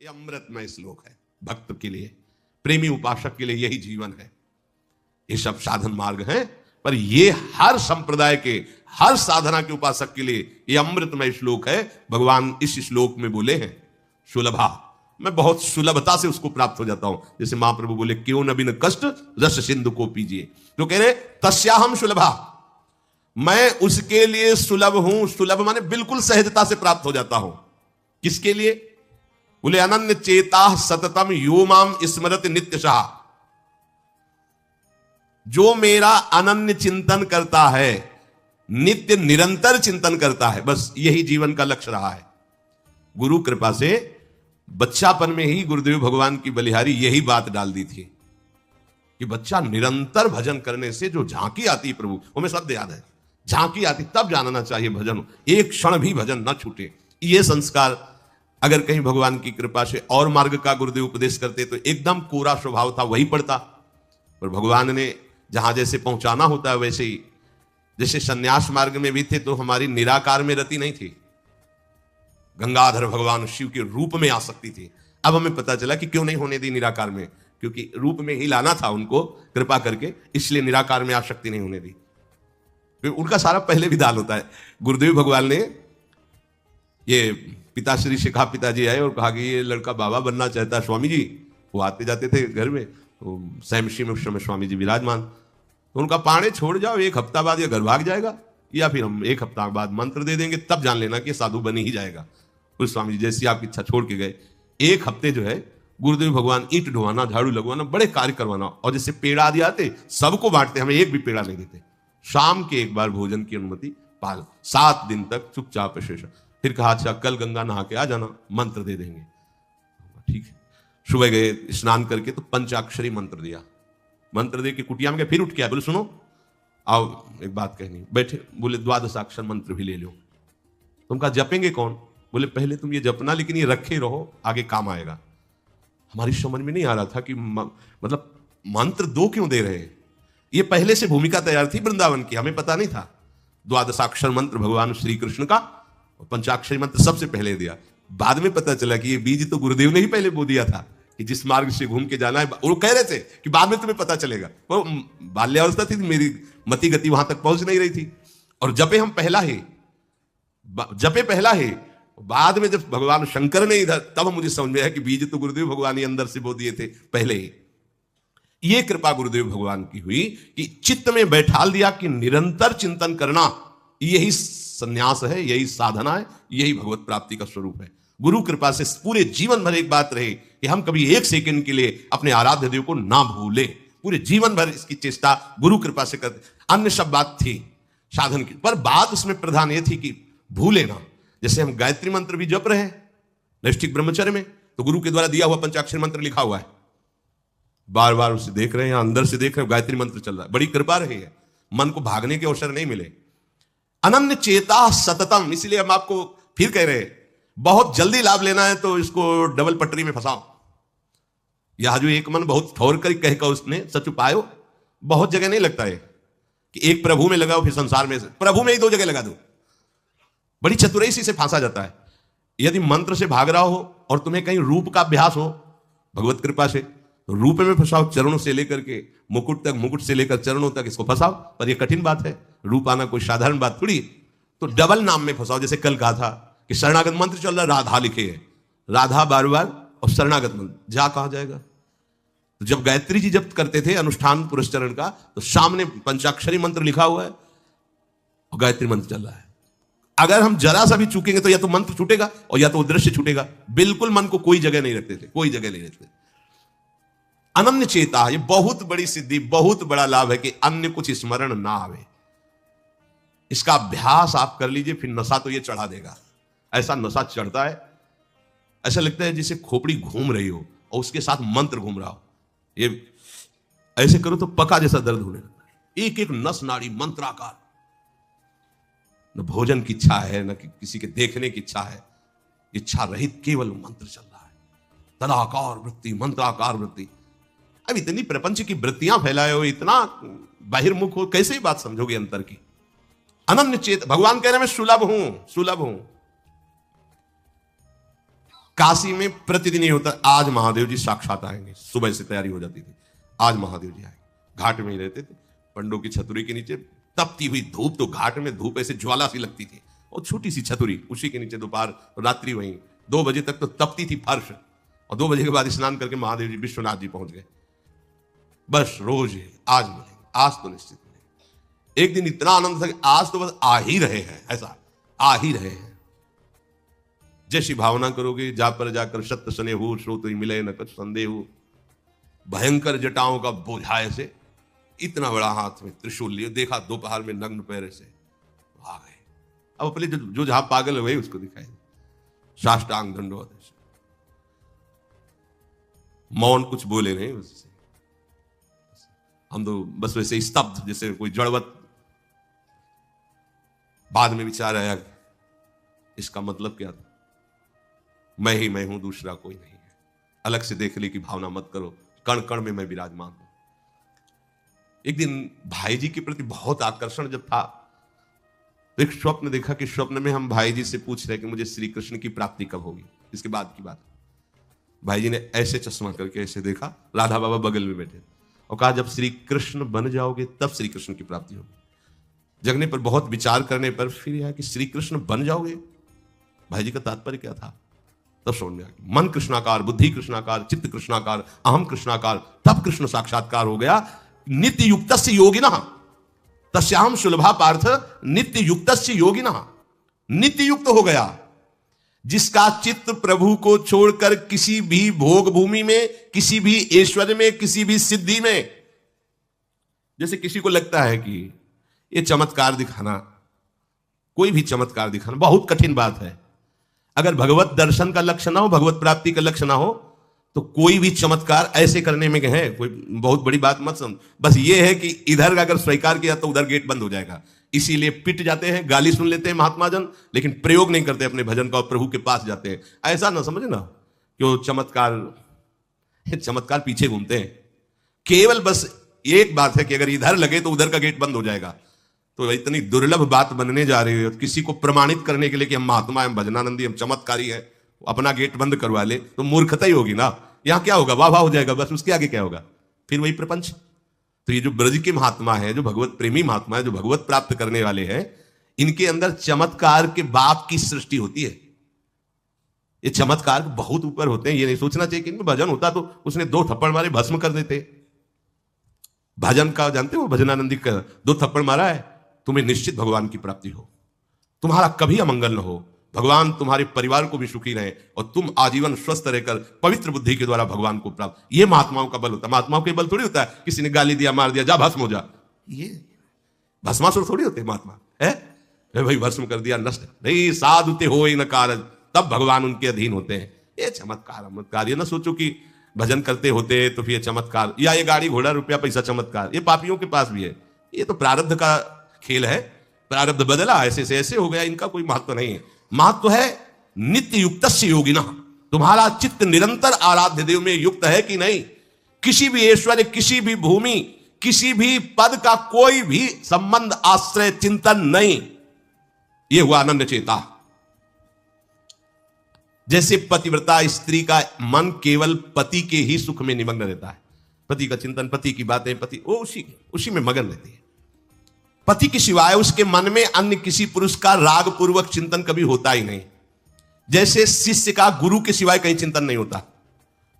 ये अमृतमय श्लोक है भक्त के लिए, प्रेमी उपासक के लिए यही जीवन है। ये सब साधन मार्ग हैं, पर ये हर संप्रदाय के, हर साधना के उपासक के लिए ये अमृतमय श्लोक है। भगवान इस श्लोक में बोले हैं सुलभा, मैं बहुत सुलभता से उसको प्राप्त हो जाता हूं। जैसे महाप्रभु बोले क्यों न बिन कष्ट रस सिंधु को पीजिए, तो कह रहे तस्याहम सुलभा, मैं उसके लिए सुलभ हूं। सुलभ माने बिल्कुल सहजता से प्राप्त हो जाता हूं। किसके लिए? बोले अनन्य चेता सततम यो माम स्मरत नित्यशः, जो मेरा अनन्य चिंतन करता है, नित्य निरंतर चिंतन करता है, बस यही जीवन का लक्ष्य रहा है। गुरु कृपा से बच्चापन में ही गुरुदेव भगवान की बलिहारी यही बात डाल दी थी कि बच्चा निरंतर भजन करने से जो झांकी आती है प्रभु, हमें शब्द याद है, झांकी आती तब जानना चाहिए भजन, एक क्षण भी भजन न छूटे। ये संस्कार अगर कहीं भगवान की कृपा से और मार्ग का गुरुदेव उपदेश करते तो एकदम कोरा स्वभाव था वही पड़ता, पर भगवान ने जहां जैसे पहुंचाना होता है वैसे ही। जैसे सन्यास मार्ग में भी थे तो हमारी निराकार में रति नहीं थी, गंगाधर भगवान शिव के रूप में आ सकती थी। अब हमें पता चला कि क्यों नहीं होने दी निराकार में, क्योंकि रूप में ही लाना था उनको कृपा करके, इसलिए निराकार में आसक्ति नहीं होने दी। उनका सारा पहले विधान होता है। गुरुदेव भगवान ने ये पिताश्री से कहा, पिताजी आए और कहा कि ये लड़का बाबा बनना चाहता है स्वामी जी। वो आते जाते थे घर में, तो सैमशी में उस समय स्वामी जी विराजमान, तो उनका पाणे छोड़ जाओ, एक हफ्ता बाद या घर भाग जाएगा, या फिर हम एक हफ्ता बाद मंत्र दे देंगे, तब जान लेना कि साधु बन ही जाएगा। उस स्वामी जी जैसी आपकी इच्छा छोड़ के गए। एक हफ्ते जो है गुरुदेव भगवान ईंट ढोवाना, झाड़ू लगवाना, बड़े कार्य करवाना, और जैसे पेड़ा आदि आते सबको बांटते, हमें एक भी पेड़ा नहीं देते। शाम के एक बार भोजन की अनुमति पाल, 7 दिन तक चुपचाप शेष। फिर कहा अच्छा कल गंगा नहा के आ जाना, मंत्र दे देंगे। ठीक है, सुबह गए स्नान करके तो पंचाक्षरी मंत्र दिया, मंत्र दे के कुटिया में गए, फिर उठ के आए, बोले सुनो आओ एक बात कहनी। बैठे, बोले द्वादशाक्षर मंत्र भी ले लो। तुम कहा जपेंगे कौन? बोले पहले तुम ये जपना, लेकिन ये रखे रहो, आगे काम आएगा। हमारी समझ में नहीं आ रहा था कि मतलब मंत्र 2 क्यों दे रहे हैं। ये पहले से भूमिका तैयार थी वृंदावन की, हमें पता नहीं था। द्वादशाक्षर मंत्र भगवान श्री कृष्ण का, और पंचाक्षरी मंत्र सबसे पहले दिया। बाद में पता चला कि ये बीज तो गुरुदेव ने ही पहले बो दिया था कि जिस मार्ग से घूम के जाना है। वो कह रहे थे कि बाद में तुम्हें पता चलेगा। वो बाल्यावस्था थी, मेरी मति गति वहां तक पहुंच नहीं रही थी, और जपे हम पहला ही, जपे पहला ही। बाद में जब भगवान शंकर ने इधर, तब मुझे समझ में आया कि बीज तो गुरुदेव भगवान ही अंदर से बो दिए थे पहले ही। ये कृपा गुरुदेव भगवान की हुई कि चित्त में बैठाल दिया कि निरंतर चिंतन करना यही संन्यास है, यही साधना है, यही भगवत प्राप्ति का स्वरूप है। गुरु कृपा से पूरे जीवन भर एक बात रहे कि हम कभी एक सेकंड के लिए अपने आराध्य देव को ना भूलें। पूरे जीवन भर इसकी चेष्टा गुरु कृपा से करते। अन्य सब बात थी साधन की, पर बात उसमें प्रधान ये थी कि भूले ना। जैसे हम गायत्री मंत्र भी जप रहे हैं नैष्ठिक ब्रह्मचर्य में, तो गुरु के द्वारा दिया हुआ पंचाक्षर मंत्र लिखा हुआ है, बार बार उसे देख रहे हैं, अंदर से देख रहे हैं, गायत्री मंत्र चल रहा है। बड़ी कृपा रही है, मन को भागने के अवसर नहीं मिले। अनन्य चेता सततम, इसलिए हम आपको फिर कह रहे हैं, बहुत जल्दी लाभ लेना है तो इसको डबल पटरी में फंसाओ। यह जो एक मन बहुत ठोर कर कह कर उसने सच उपायो, बहुत जगह नहीं लगता है कि एक प्रभु में लगाओ फिर संसार में, प्रभु में ही 2 जगह लगा दो। बड़ी चतुराई से फांसा जाता है। यदि मंत्र से भाग रहा हो और तुम्हें कहीं रूप का अभ्यास हो भगवत कृपा से, तो रूप में फंसाओ, चरणों से लेकर के मुकुट तक, मुकुट से लेकर चरणों तक इसको फंसाओ। पर यह कठिन बात है, रूप आना कोई साधारण बात थोड़ी। तो डबल नाम में फंसाओ। जैसे कल कहा था कि शरणागत मंत्र चल रहा, राधा लिखे है, राधा बार बार, और शरणागत मंत्र जा कहा जाएगा। तो जब गायत्री जी जब करते थे अनुष्ठान पुरस्चरण का, तो सामने पंचाक्षरी मंत्र लिखा हुआ है और गायत्री मंत्र चल रहा है। अगर हम जरा सा भी चूकेंगे तो या तो मंत्र छूटेगा और या तो वो दृश्य छूटेगा। बिल्कुल मन को कोई जगह नहीं रखते थे, कोई जगह नहीं रखते। अनन्य चेता, ये बहुत बड़ी सिद्धि, बहुत बड़ा लाभ है कि अन्य कुछ स्मरण ना आवे। इसका अभ्यास आप कर लीजिए, फिर नशा तो ये चढ़ा देगा। ऐसा नशा चढ़ता है, ऐसा लगता है जैसे खोपड़ी घूम रही हो और उसके साथ मंत्र घूम रहा हो। ये ऐसे करो तो पका जैसा दर्द होने लगता है, एक एक नस नाड़ी मंत्राकार। न भोजन की इच्छा है, न किसी के देखने की इच्छा है, इच्छा रहित केवल मंत्र चल रहा है। तदाकार वृत्ति, मंत्राकार वृत्ति। अब इतनी प्रपंच की वृत्तियां फैलाए हो, इतना बहिर्मुख हो, कैसे ही बात समझोगे अंतर की। अनन्य चेत, भगवान कह रहे हैं मैं सुलभ हूं, सुलभ हूं। काशी में प्रतिदिन ये होता, आज महादेव जी साक्षात आएंगे, सुबह से तैयारी हो जाती थी, आज महादेव जी आएंगे। घाट में ही रहते थे, पंडों की छतुरी के नीचे तपती हुई धूप, तो घाट में धूप ऐसे ज्वाला सी लगती थी, और छोटी सी छतुरी, उसी के नीचे दोपहर रात्रि वहीं 2 बजे तक तो तपती थी फर्श, और 2 बजे के बाद स्नान करके महादेव जी विश्वनाथ जी पहुंच गए। बस रोज आज मिलेंगे, आज तो निश्चित मिलेंगे। एक दिन इतना आनंद था कि आज तो बस आ ही रहे हैं, ऐसा आ ही रहे हैं। जैसी भावना करोगे, जा पर जाकर सत्य सने हो, श्रोत मिले न कुछ संदेह हो। भयंकर जटाओं का बोझा ऐसे, इतना बड़ा हाथ में त्रिशूल लिए, देखा दोपहर में नग्न पैर से आ गए। अब अपने जो जहां पागल हुए उसको दिखाई, साष्टांग दंडवत, मौन, कुछ बोले नहीं उससे। हम तो बस वैसे स्तब्ध, जैसे कोई जड़वत। बाद में विचार आया, इसका मतलब क्या था? मैं ही मैं हूं, दूसरा कोई नहीं है। अलग से देखने की भावना मत करो, कण कण में मैं विराजमान हूं। एक दिन भाई जी के प्रति बहुत आकर्षण जब था, तो एक स्वप्न देखा कि स्वप्न में हम भाई जी से पूछ रहे कि मुझे श्री कृष्ण की प्राप्ति कब होगी। इसके बाद की बात, भाई जी ने ऐसे चश्मा करके ऐसे देखा, राधा बाबा बगल में बैठे, और कहा जब श्री कृष्ण बन जाओगे तब श्री कृष्ण की प्राप्ति होगी। जगने पर, बहुत विचार करने पर फिर यह कि श्री कृष्ण बन जाओगे, भाई जी का तात्पर्य क्या था? तब समझ में आ गया। मन कृष्णाकार, बुद्धि कृष्णाकार, चित्त कृष्णाकार, अहम कृष्णाकार, तब कृष्ण साक्षात्कार हो गया। नित्य युक्तस्य योगिनः तस्याहं सुलभा पार्थ नित्य युक्तस्य योगिनः। नित्य युक्त हो गया, जिसका चित्त प्रभु को छोड़कर किसी भी भोग भूमि में, किसी भी ऐश्वर्य में, किसी भी सिद्धि में, जैसे किसी को लगता है कि ये चमत्कार दिखाना, कोई भी चमत्कार दिखाना बहुत कठिन बात है। अगर भगवत दर्शन का लक्ष्य ना हो, भगवत प्राप्ति का लक्ष्य ना हो, तो कोई भी चमत्कार ऐसे करने में है कोई बहुत बड़ी बात मत समझ। बस ये है कि इधर अगर स्वीकार किया तो उधर गेट बंद हो जाएगा, इसीलिए पिट जाते हैं, गाली सुन लेते हैं महात्मा जन, लेकिन प्रयोग नहीं करते अपने भजन का और प्रभु के पास जाते हैं। ऐसा ना समझे ना कि चमत्कार पीछे घूमते हैं। केवल बस एक बात है कि अगर इधर लगे तो उधर का गेट बंद हो जाएगा। तो इतनी दुर्लभ बात बनने जा रही है, किसी को प्रमाणित करने के लिए कि हम महात्मा, हम भजनानंदी, हम चमत्कारी है, अपना गेट बंद करवा ले तो मूर्खता ही होगी ना। यहां क्या होगा? वाह वाह हो जाएगा, बस उसके आगे क्या होगा? फिर वही प्रपंच। तो ये जो ब्रज के महात्मा है, जो भगवत प्रेमी महात्मा है, जो भगवत प्राप्त करने वाले हैं, इनके अंदर चमत्कार के बाप की सृष्टि होती है। ये चमत्कार बहुत ऊपर होते हैं। ये नहीं सोचना चाहिए कि इनमें भजन होता तो उसने 2 थप्पड़ मारे भस्म कर देते। भजन का जानते हो, भजनानंदी का 2 थप्पड़ मारा है, तुम्हें निश्चित भगवान की प्राप्ति हो, तुम्हारा कभी अमंगल न हो, भगवान तुम्हारे परिवार को भी सुखी रहे, और तुम आजीवन स्वस्थ रहकर पवित्र बुद्धि के द्वारा भगवान को प्राप्त। ये महात्माओं का बल होता है। महात्माओं के बल थोड़ी होता है किसी ने गाली दिया, मार दिया, जा भस्म हो जा। ये भस्मासुर थोड़ी होते महात्मा है भाई, भस्म कर दिया, नष्ट नहीं। साधुते हो न कारज, तब भगवान उनके अधीन होते हैं। ये चमत्कार, ये ना सोचो कि भजन करते होते तो फिर चमत्कार, या ये गाड़ी घोड़ा रुपया पैसा चमत्कार, ये पापियों के पास भी है। ये तो प्रारब्ध का खेल है, प्रारब्ध बदला, ऐसे से ऐसे हो गया, इनका कोई महत्व नहीं है। महत्व है नित्य युक्तस्य योगिनः। तुम्हारा चित्त निरंतर आराध्य देव में युक्त है कि नहीं? किसी भी ऐश्वर्य, किसी भी भूमि, किसी भी पद का कोई भी संबंध, आश्रय, चिंतन नहीं। ये हुआ आनंद चेता। जैसे पतिव्रता स्त्री का मन केवल पति के ही सुख में निमग्न रहता है, पति का चिंतन, पति की बातें, पति वो उसी में मगन रहती है। पति के सिवाय उसके मन में अन्य किसी पुरुष का राग पूर्वक चिंतन कभी होता ही नहीं। जैसे शिष्य का गुरु के सिवाय कहीं चिंतन नहीं होता।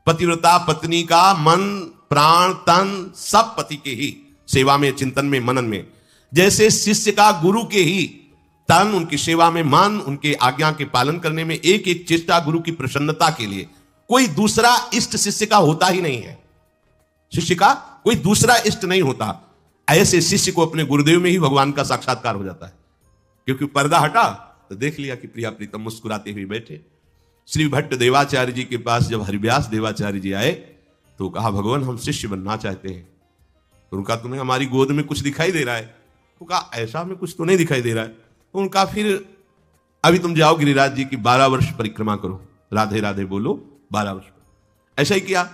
पतिव्रता पत्नी का मन, प्राण, तन सब पति के ही सेवा में, चिंतन में, मनन में। जैसे शिष्य का गुरु के ही तन, उनकी सेवा में मन, उनके आज्ञा के पालन करने में एक एक चेष्टा गुरु की प्रसन्नता के लिए। कोई दूसरा इष्ट शिष्य का होता ही नहीं है। शिष्य का कोई दूसरा इष्ट नहीं होता। ऐसे शिष्य को अपने गुरुदेव में ही भगवान का साक्षात्कार हो जाता है। क्योंकि पर्दा हटा तो देख लिया कि प्रिया प्रीतम मुस्कुराते हुए बैठे। श्री भट्ट देवाचार्य जी के पास जब हरिव्यास देवाचार्य जी आए तो कहा, भगवान हम शिष्य बनना चाहते हैं। तो उनका, तुम्हें हमारी गोद में कुछ दिखाई दे रहा है? तो कहा, ऐसा हमें कुछ तो नहीं दिखाई दे रहा है। तो उनका, फिर अभी तुम जाओ गिरिराज जी की 12 वर्ष परिक्रमा करो, राधे राधे बोलो 12 वर्ष। ऐसा ही किया।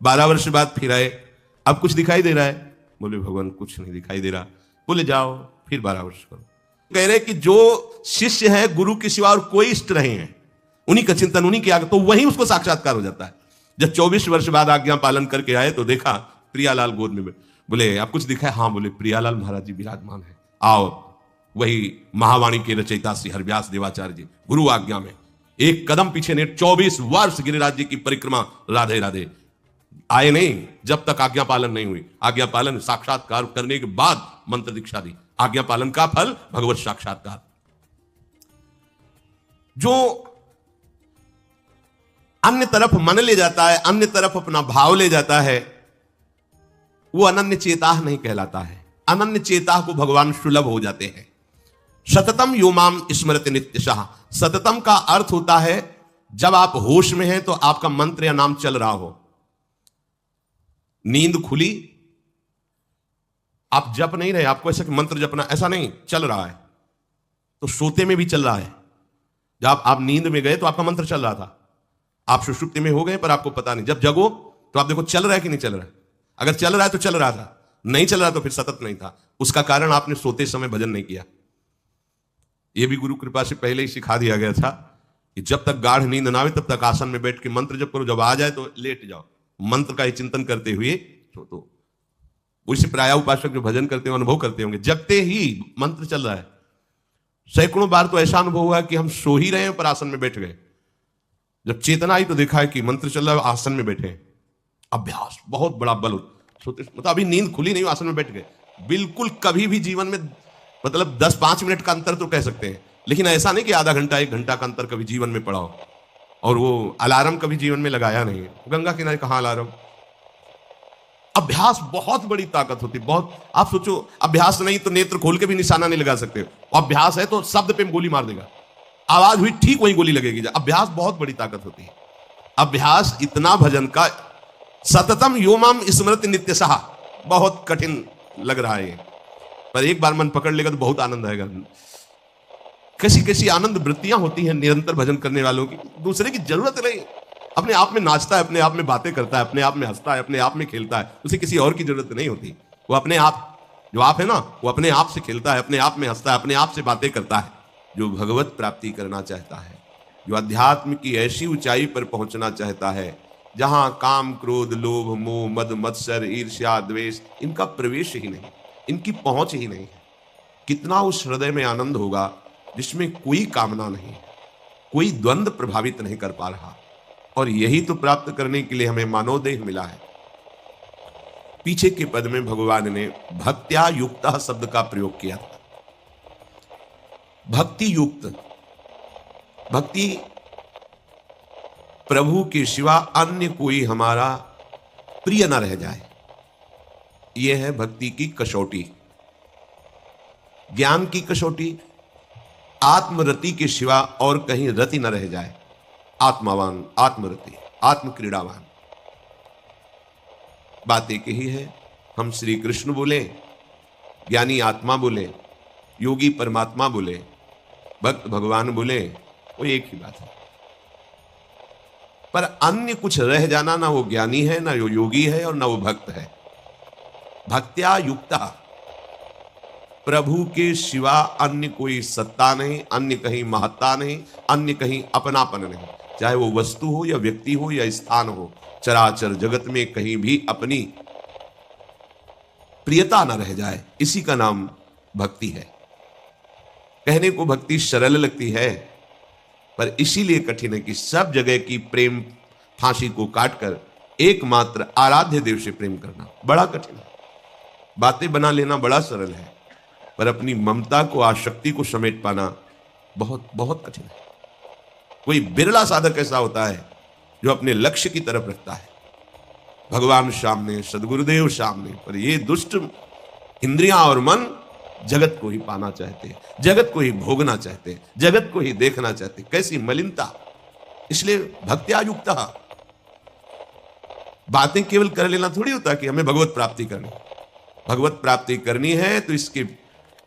12 वर्ष बाद फिर आए, अब कुछ दिखाई दे रहा है? बोले, भगवान कुछ नहीं दिखाई दे रहा। बोले, जाओ फिर 12 वर्ष करो। कह रहे कि जो शिष्य है गुरु के सिवा और कोई इष्ट नहीं है, उन्हीं का चिंतन, उन्हीं की आज्ञा, तो वहीं उसको साक्षात्कार हो जाता है। जब 24 वर्ष बाद आज्ञा पालन करके आए तो देखा प्रियालाल गोद में, बोले आप कुछ दिखाए? हाँ। बोले प्रियालाल महाराज जी विराजमान है, आओ। वही महावाणी के रचयिता श्री हरव्यास देवाचार्य जी गुरु आज्ञा में एक कदम पीछे ने 24 वर्ष गिरिराज जी की परिक्रमा, राधे राधे, आए नहीं जब तक आज्ञा पालन नहीं हुई। आज्ञा पालन साक्षात्कार करने के बाद मंत्र दीक्षा दी। आज्ञा पालन का फल भगवत साक्षात्कार। जो अन्य तरफ मन ले जाता है, अन्य तरफ अपना भाव ले जाता है, वो अनन्य चेता नहीं कहलाता है। अनन्य चेता को भगवान सुलभ हो जाते हैं। सततम योमाम स्मृति नित्यशः। सततम का अर्थ होता है जब आप होश में हैं तो आपका मंत्र या नाम चल रहा हो। नींद खुली, आप जप नहीं रहे, आपको ऐसा मंत्र जपना, ऐसा नहीं, चल रहा है। तो सोते में भी चल रहा है। जब आप नींद में गए तो आपका मंत्र चल रहा था, आप सुषुप्ति में हो गए पर आपको पता नहीं। जब जगो तो आप देखो चल रहा है कि नहीं चल रहा है। अगर चल रहा है तो चल रहा था, नहीं चल रहा तो फिर सतत नहीं था। उसका कारण आपने सोते समय भजन नहीं किया। यह भी गुरु कृपा से पहले ही सिखा दिया गया था कि जब तक गाढ़ नींद ना आवे तब तक आसन में बैठ के मंत्र जप करो, जब आ जाए तो लेट जाओ, मंत्र का ही चिंतन करते हुए सो। तो उसी प्राय उपासक जो भजन करते हो अनुभव करते होंगे, जगते ही मंत्र चल रहा है। सैकड़ों बार तो ऐसा अनुभव हुआ कि हम सो ही रहे हैं पर आसन में बैठ गए। जब चेतना आई तो देखा है कि मंत्र चल रहा है, आसन में बैठे हैं। अभ्यास बहुत बड़ा बल मतलब अभी नींद खुली नहीं, आसन में बैठ गए। बिल्कुल कभी भी जीवन में मतलब 10-5 मिनट का अंतर तो कह सकते हैं, लेकिन ऐसा नहीं कि आधा घंटा 1 घंटा का अंतर कभी जीवन में पड़ा हो। और वो अलार्म कभी जीवन में लगाया नहीं है। गंगा किनारे कहां अलार्म। अभ्यास बहुत बड़ी ताकत होती, बहुत। आप सोचो अभ्यास नहीं तो नेत्र खोल के भी निशाना नहीं लगा सकते। अभ्यास है तो शब्द पे गोली मार देगा, आवाज हुई ठीक वही गोली लगेगी। अभ्यास बहुत बड़ी ताकत होती है। अभ्यास इतना भजन का। सततम योमाम स्मृति नित्यशः, बहुत कठिन लग रहा है, पर एक बार मन पकड़ लेगा तो बहुत आनंद आएगा। कैसी कैसी आनंद वृत्तियां होती हैं निरंतर भजन करने वालों की। दूसरे की जरूरत नहीं, अपने आप में नाचता है, अपने आप में बातें करता है, अपने आप में हंसता है, अपने आप में खेलता है। उसे किसी और की जरूरत नहीं होती। वो अपने आप, जो आप है ना, वो अपने आप से खेलता है, अपने आप में हंसता है, अपने आप से बातें करता है। जो भगवत प्राप्ति करना चाहता है, जो अध्यात्म की ऐसी ऊंचाई पर पहुंचना चाहता है जहां काम, क्रोध, लोभ, मोह, मद, मत्सर, ईर्ष्या, द्वेष इनका प्रवेश ही नहीं, इनकी पहुंच ही नहीं है, कितना उस हृदय में आनंद होगा जिसमें कोई कामना नहीं, कोई द्वंद्व प्रभावित नहीं कर पा रहा। और यही तो प्राप्त करने के लिए हमें मानव देह मिला है। पीछे के पद में भगवान ने भक्त्या युक्तः शब्द का प्रयोग किया था। भक्ति युक्त, भक्ति प्रभु के सिवा अन्य कोई हमारा प्रिय न रह जाए, यह है भक्ति की कसौटी। ज्ञान की कसौटी, आत्मरति के सिवा और कहीं रति न रह जाए। आत्मावान, आत्मरति, आत्म क्रीड़ावान, बात एक ही है। हम श्री कृष्ण बोले, ज्ञानी आत्मा बोले, योगी परमात्मा बोले, भक्त भगवान बोले, वो एक ही बात है। पर अन्य कुछ रह जाना, ना वो ज्ञानी है, ना वो योगी है, और ना वो भक्त है। भक्त्या युक्ता, प्रभु के सिवा अन्य कोई सत्ता नहीं, अन्य कहीं महत्ता नहीं, अन्य कहीं अपनापन नहीं। चाहे वो वस्तु हो या व्यक्ति हो या स्थान हो, चराचर जगत में कहीं भी अपनी प्रियता न रह जाए, इसी का नाम भक्ति है। कहने को भक्ति सरल लगती है, पर इसीलिए कठिन है कि सब जगह की प्रेम फांसी को काटकर एकमात्र आराध्य देव से प्रेम करना बड़ा कठिन है। बातें बना लेना बड़ा सरल है, पर अपनी ममता को, आसक्ति को समेट पाना बहुत बहुत कठिन है। कोई बिरला साधक ऐसा होता है जो अपने लक्ष्य की तरफ रखता है, भगवान सामने, सदगुरुदेव सामने, पर ये दुष्ट इंद्रियां और मन जगत को ही पाना चाहते हैं, जगत को ही भोगना चाहते हैं, जगत को ही देखना चाहते हैं। कैसी मलिनता। इसलिए भक्त्या युक्ता, बातें केवल कर लेना थोड़ी होता कि हमें भगवत प्राप्ति करनी। भगवत प्राप्ति करनी है तो इसके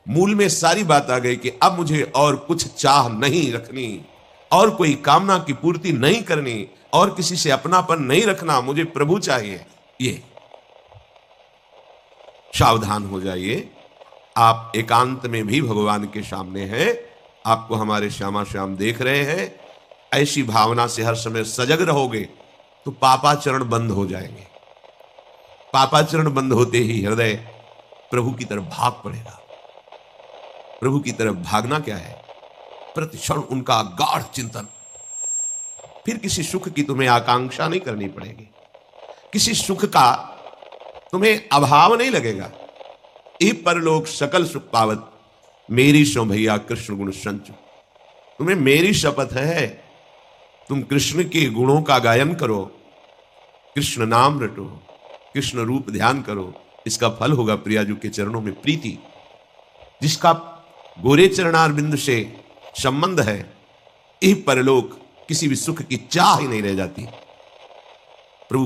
मूल में सारी बात आ गई कि अब मुझे और कुछ चाह नहीं रखनी, और कोई कामना की पूर्ति नहीं करनी, और किसी से अपनापन नहीं रखना, मुझे प्रभु चाहिए। ये सावधान हो जाइए। आप एकांत में भी भगवान के सामने हैं, आपको हमारे श्यामा श्याम देख रहे हैं, ऐसी भावना से हर समय सजग रहोगे तो पापाचरण बंद हो जाएंगे। पापाचरण बंद होते ही हृदय प्रभु की तरफ भाग पड़ेगा। प्रभु की तरफ भागना क्या है? प्रतिक्षण उनका गाढ़ चिंतन। फिर किसी सुख की तुम्हें आकांक्षा नहीं करनी पड़ेगी, किसी सुख का तुम्हें अभाव नहीं लगेगा। ये परलोक सकल सुख पावत, मेरी सो भैया कृष्ण गुण संचु। तुम्हें मेरी शपथ है, तुम कृष्ण के गुणों का गायन करो, कृष्ण नाम रटो, कृष्ण रूप ध्यान करो। इसका फल होगा प्रियाजू के चरणों में प्रीति। जिसका गोरे चरणार बिंदु से संबंध है, यह परलोक किसी भी सुख की चाह ही नहीं रह जाती। प्रभु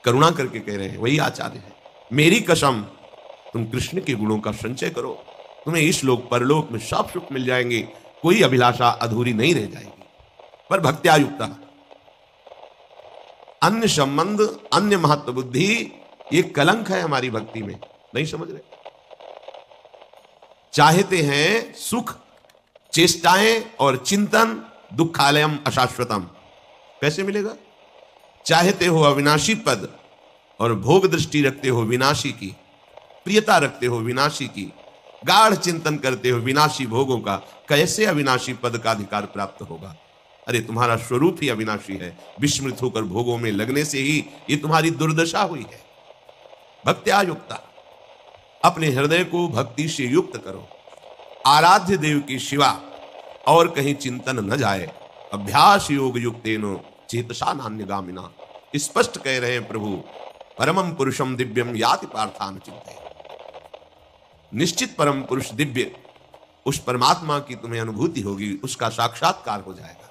करुणा करके कह रहे हैं, वही आचार्य है, मेरी कसम तुम कृष्ण के गुणों का संचय करो, तुम्हें इस लोक परलोक में सब सुख मिल जाएंगे, कोई अभिलाषा अधूरी नहीं रह जाएगी। पर भक्त्यायुक्ता, अन्य संबंध, अन्य महत्व बुद्धि, ये कलंक है हमारी भक्ति में। नहीं समझ रहे? चाहते हैं सुख, चेष्टाएं और चिंतन, दुखालयम अशाश्वतम। कैसे मिलेगा? चाहते हो अविनाशी पद और भोग दृष्टि रखते हो विनाशी की, प्रियता रखते हो विनाशी की, गाढ़ चिंतन करते हो विनाशी भोगों का, कैसे अविनाशी पद का अधिकार प्राप्त होगा? अरे तुम्हारा स्वरूप ही अविनाशी है। विस्मृत होकर भोगों में लगने से ही ये तुम्हारी दुर्दशा हुई है। भक्त्यायुक्ता, अपने हृदय को भक्ति से युक्त करो। आराध्य देव की शिवा और कहीं चिंतन न जाए। अभ्यास योग युक्तेनो चेतसा नान्यगामिना। स्पष्ट कह रहे हैं प्रभु, परमं पुरुषम दिव्यम याति पार्थान चिंतये। निश्चित परम पुरुष दिव्य, उस परमात्मा की तुम्हें अनुभूति होगी, उसका साक्षात्कार हो जाएगा।